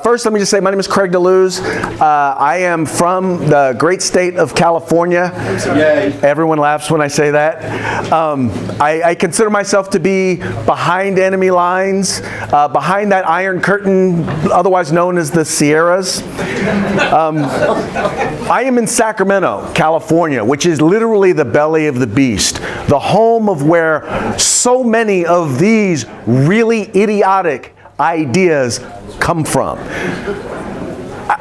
First, let me just say my name is Craig DeLuz. I am from the great state of California. Yay. Everyone laughs when I say that. I consider myself to be behind enemy lines, behind that Iron Curtain, otherwise known as the Sierras. I am in Sacramento, California, which is literally the belly of the beast, the home of where so many of these really idiotic ideas come from.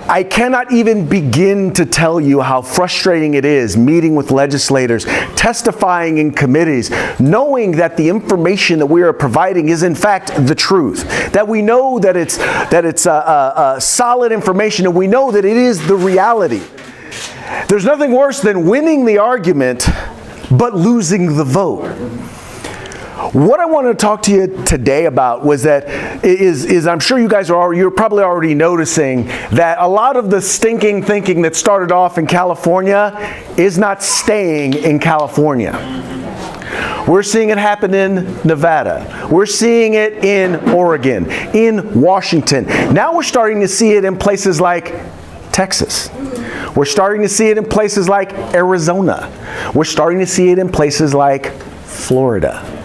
I cannot even begin to tell you how frustrating it is meeting with legislators, testifying in committees, knowing that the information that we are providing is in fact the truth, that we know that it's solid information, and we know that it is the reality. There's nothing worse than winning the argument but losing the vote. What I want to talk to you today about was that I'm sure you guys you're probably already noticing that a lot of the stinking thinking that started off in California is not staying in California. We're seeing it happen in Nevada. We're seeing it in Oregon, in Washington. Now we're starting to see it in places like Texas. We're starting to see it in places like Arizona. We're starting to see it in places like Florida.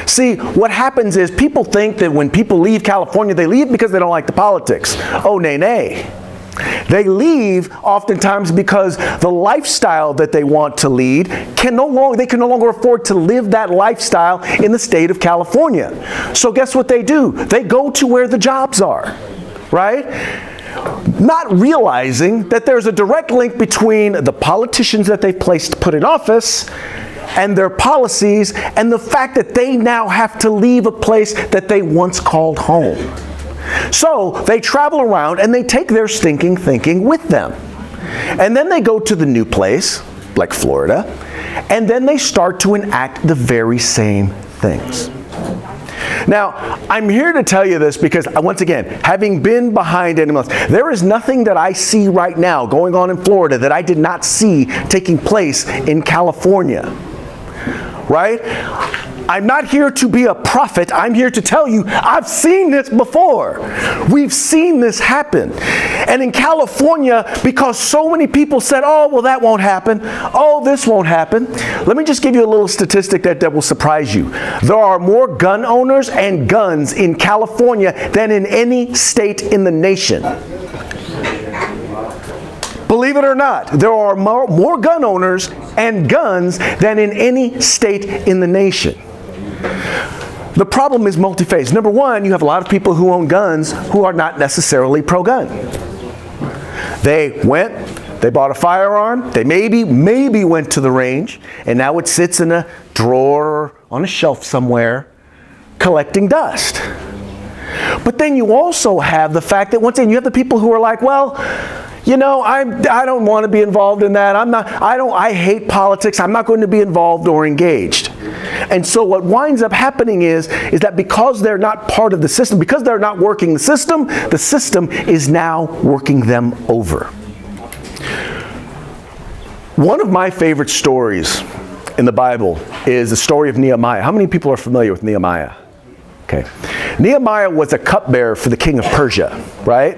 See, what happens is people think that when people leave California, they leave because they don't like the politics. Oh, nay, nay. They leave oftentimes because the lifestyle that they want to lead they can no longer afford to live that lifestyle in the state of California. So guess what they do? They go to where the jobs are, right? Not realizing that there's a direct link between the politicians that they've put in office and their policies, and the fact that they now have to leave a place that they once called home. So they travel around and they take their stinking thinking with them. And then they go to the new place, like Florida, and then they start to enact the very same things. Now, I'm here to tell you this because, once again, having been behind enemy lines, there is nothing that I see right now going on in Florida that I did not see taking place in California. Right? I'm not here to be a prophet. I'm here to tell you I've seen this before. We've seen this happen. And in California, because so many people said, oh, well, that won't happen. Oh, this won't happen. Let me just give you a little statistic that will surprise you. There are more gun owners and guns in California than in any state in the nation. Believe it or not, there are more gun owners and guns than in any state in the nation. The problem is multi-phase. Number one, you have a lot of people who own guns who are not necessarily pro-gun. They bought a firearm, they maybe went to the range, and now it sits in a drawer or on a shelf somewhere collecting dust. But then you also have the fact that, once again, you have the people who are like, well, you know, I don't want to be involved in that. I hate politics. I'm not going to be involved or engaged. And so what winds up happening is that because they're not part of the system, because they're not working the system is now working them over. One of my favorite stories in the Bible is the story of Nehemiah. How many people are familiar with Nehemiah? Okay. Nehemiah was a cupbearer for the king of Persia, right?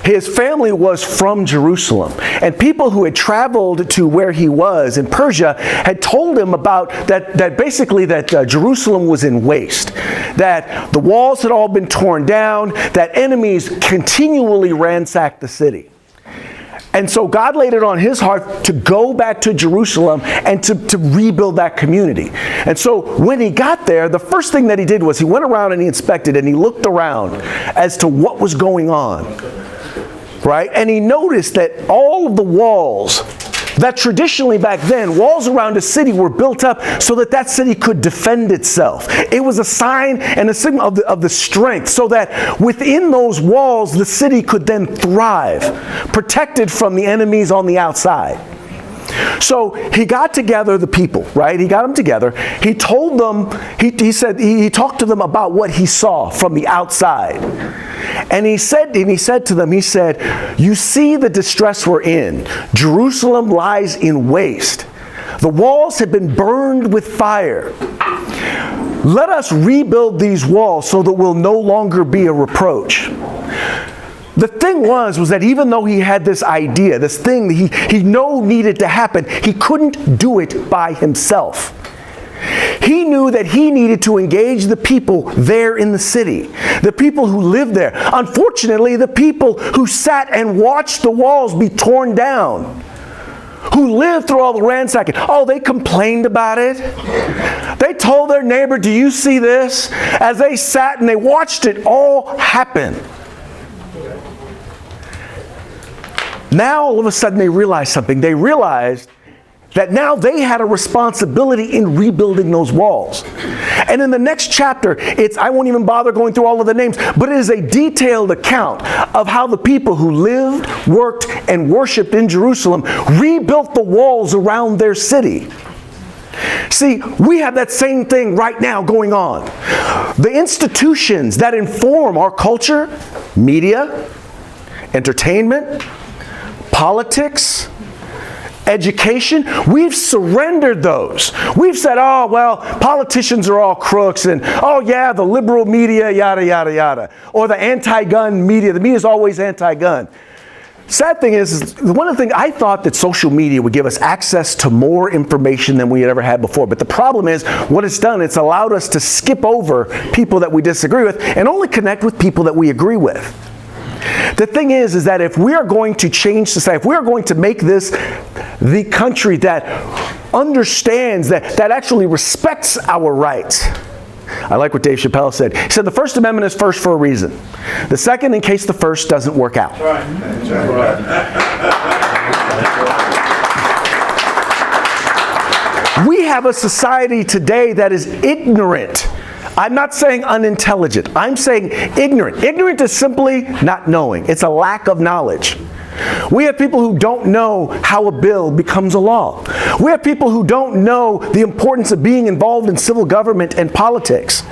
His family was from Jerusalem, and people who had traveled to where he was in Persia had told him about that Jerusalem was in waste, that the walls had all been torn down, that enemies continually ransacked the city. And so God laid it on his heart to go back to Jerusalem and to rebuild that community. And so when he got there, the first thing that he did was he went around and he inspected and he looked around as to what was going on. Right? And he noticed that all of the walls that traditionally back then, walls around a city were built up so that city could defend itself. It was a sign and a signal of the strength, so that within those walls, the city could then thrive, protected from the enemies on the outside. So he got together the people, right? He got them together. He told them, he talked to them about what he saw from the outside. And he said to them, you see the distress we're in. Jerusalem lies in waste. The walls have been burned with fire. Let us rebuild these walls so that we'll no longer be a reproach. The thing was that even though he had this idea, this thing that he knew needed to happen, he couldn't do it by himself. He knew that he needed to engage the people there in the city, the people who lived there. Unfortunately, the people who sat and watched the walls be torn down, who lived through all the ransacking. Oh, they complained about it. They told their neighbor, do you see this? As they sat and they watched it all happen. Now, all of a sudden, they realized something. They realized that now they had a responsibility in rebuilding those walls. And in the next chapter, I won't even bother going through all of the names, but it is a detailed account of how the people who lived, worked, and worshiped in Jerusalem rebuilt the walls around their city. See, we have that same thing right now going on. The institutions that inform our culture, media, entertainment, politics, education, we've surrendered those. We've said, oh, well, politicians are all crooks, and oh, yeah, the liberal media, yada, yada, yada. Or the anti-gun media. The media is always anti-gun. Sad thing is one of the things, I thought that social media would give us access to more information than we had ever had before. But the problem is, what it's done, it's allowed us to skip over people that we disagree with and only connect with people that we agree with. The thing is that if we are going to change society, if we are going to make this the country that understands, that actually respects our rights. I like what Dave Chappelle said. He said the First Amendment is first for a reason. The second, in case the first doesn't work out. We have a society today that is ignorant. I'm not saying unintelligent. I'm saying ignorant. Ignorant is simply not knowing. It's a lack of knowledge. We have people who don't know how a bill becomes a law. We have people who don't know the importance of being involved in civil government and politics.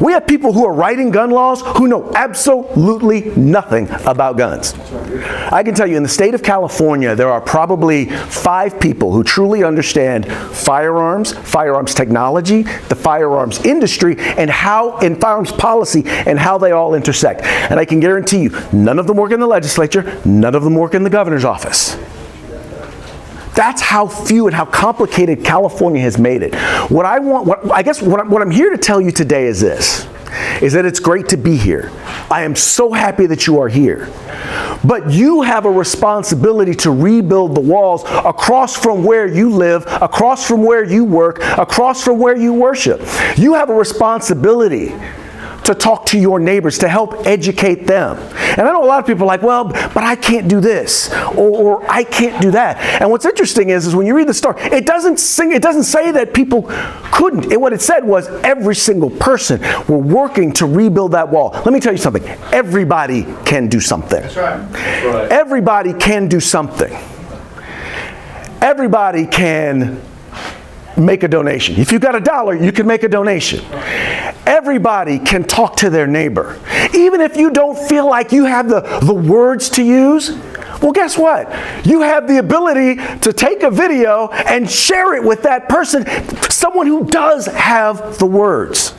We have people who are writing gun laws who know absolutely nothing about guns. I can tell you, in the state of California, there are probably 5 people who truly understand firearms, firearms technology, the firearms industry, and firearms policy, and how they all intersect. And I can guarantee you, none of them work in the legislature, none of them work in the governor's office. That's how few and how complicated California has made it. What I'm here to tell you today is this, is that it's great to be here. I am so happy that you are here. But you have a responsibility to rebuild the walls across from where you live, across from where you work, across from where you worship. You have a responsibility to talk to your neighbors, to help educate them. And I know a lot of people are like, well, but I can't do this, or I can't do that. And what's interesting is when you read the story, it doesn't say that people couldn't. What it said was every single person were working to rebuild that wall. Let me tell you something. Everybody can do something. That's right. That's right. Everybody can do something. Everybody can make a donation. If you've got $1, you can make a donation. Everybody can talk to their neighbor. Even if you don't feel like you have the words to use, well, guess what? You have the ability to take a video and share it with that person, someone who does have the words.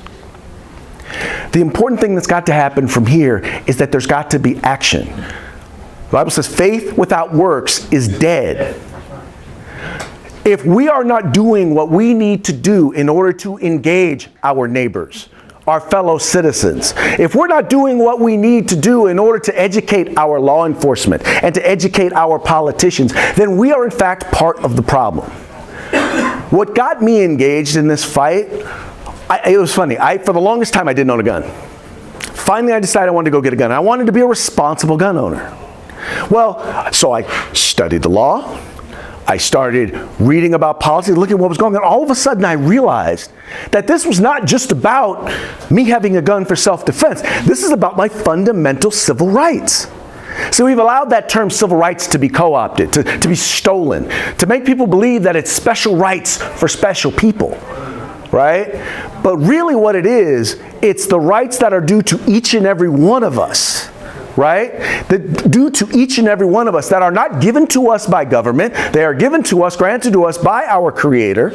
The important thing that's got to happen from here is that there's got to be action. The Bible says faith without works is dead. If we are not doing what we need to do in order to engage our neighbors, our fellow citizens, if we're not doing what we need to do in order to educate our law enforcement and to educate our politicians, then we are in fact part of the problem. What got me engaged in this fight, it was funny. For the longest time I didn't own a gun. Finally I decided I wanted to go get a gun. I wanted to be a responsible gun owner. Well, so I studied the law. I started reading about policy, looking at what was going on. All of a sudden, I realized that this was not just about me having a gun for self-defense. This is about my fundamental civil rights. So we've allowed that term civil rights to be co-opted, to be stolen, to make people believe that it's special rights for special people, right? But really what it is, it's the rights that are due to each and every one of us. Right? Due to each and every one of us, that are not given to us by government. They are given to us, granted to us by our Creator.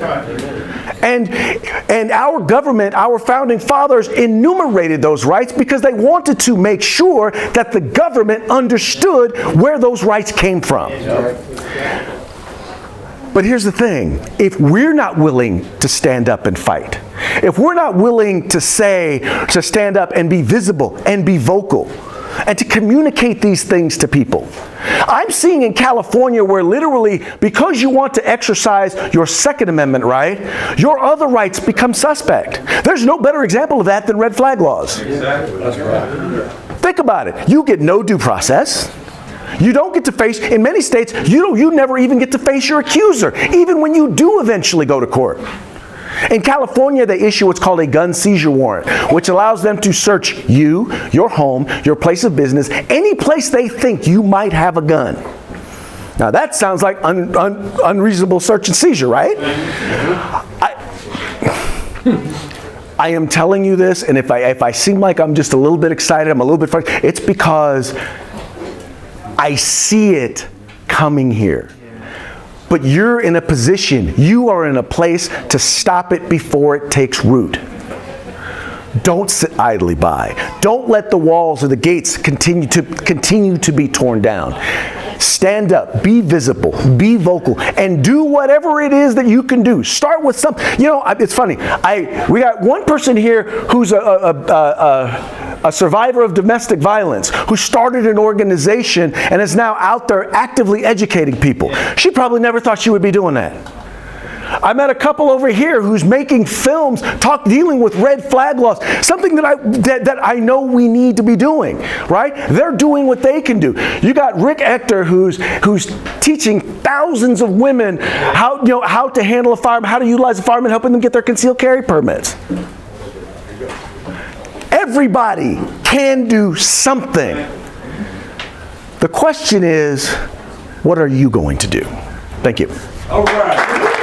And our government, our founding fathers enumerated those rights because they wanted to make sure that the government understood where those rights came from. But here's the thing, if we're not willing to stand up and fight, if we're not willing to stand up and be visible and be vocal, and to communicate these things to people. I'm seeing in California where literally, because you want to exercise your Second Amendment right, your other rights become suspect. There's no better example of that than red flag laws. Exactly. That's right. Think about it. You get no due process. You don't get to face, in many states, you never even get to face your accuser, even when you do eventually go to court. In California, they issue what's called a gun seizure warrant, which allows them to search you, your home, your place of business, any place they think you might have a gun. Now that sounds like unreasonable search and seizure, right? I am telling you this, and if I seem like I'm just a little bit excited, I'm a little bit frustrated, it's because I see it coming here. But you're in a position, you are in a place to stop it before it takes root. Don't sit idly by. Don't let the walls or the gates continue to be torn down. Stand up, be visible, be vocal, and do whatever it is that you can do. Start with something. You know, it's funny. We got one person here who's a survivor of domestic violence who started an organization and is now out there actively educating people. She probably never thought she would be doing that. I met a couple over here who's making films dealing with red flag laws, something that I know we need to be doing, right? They're doing what they can do. You got Rick Ector who's teaching thousands of women how to handle a firearm, how to utilize a firearm, and helping them get their concealed carry permits. Everybody can do something. The question is, what are you going to do? Thank you. All right.